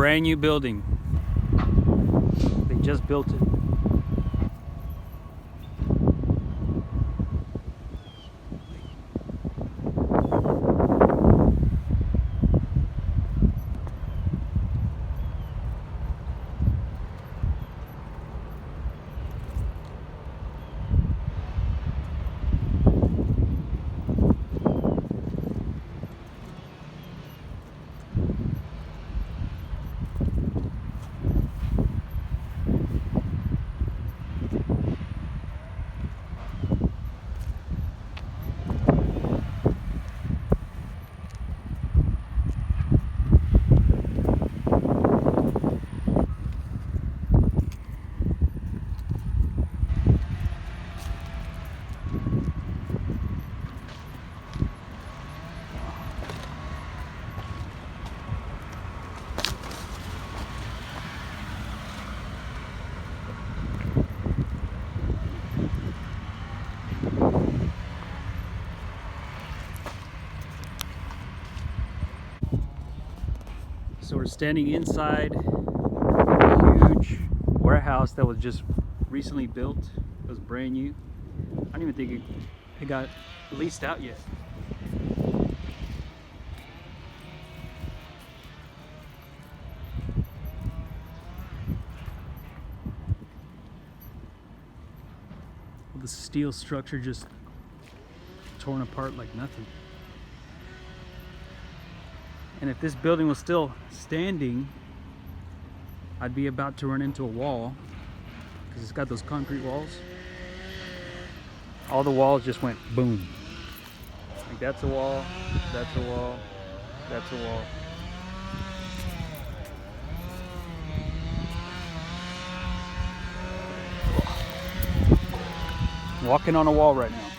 brand new building. They just built it. So we're standing inside a huge warehouse that was just recently built. It was brand new. I don't even think it got leased out yet. The steel structure just torn apart like nothing. And if this building was still standing, I'd be about to run into a wall because it's got those concrete walls. All the walls just went boom. Like that's a wall, that's a wall, that's a wall. Walking on a wall right now.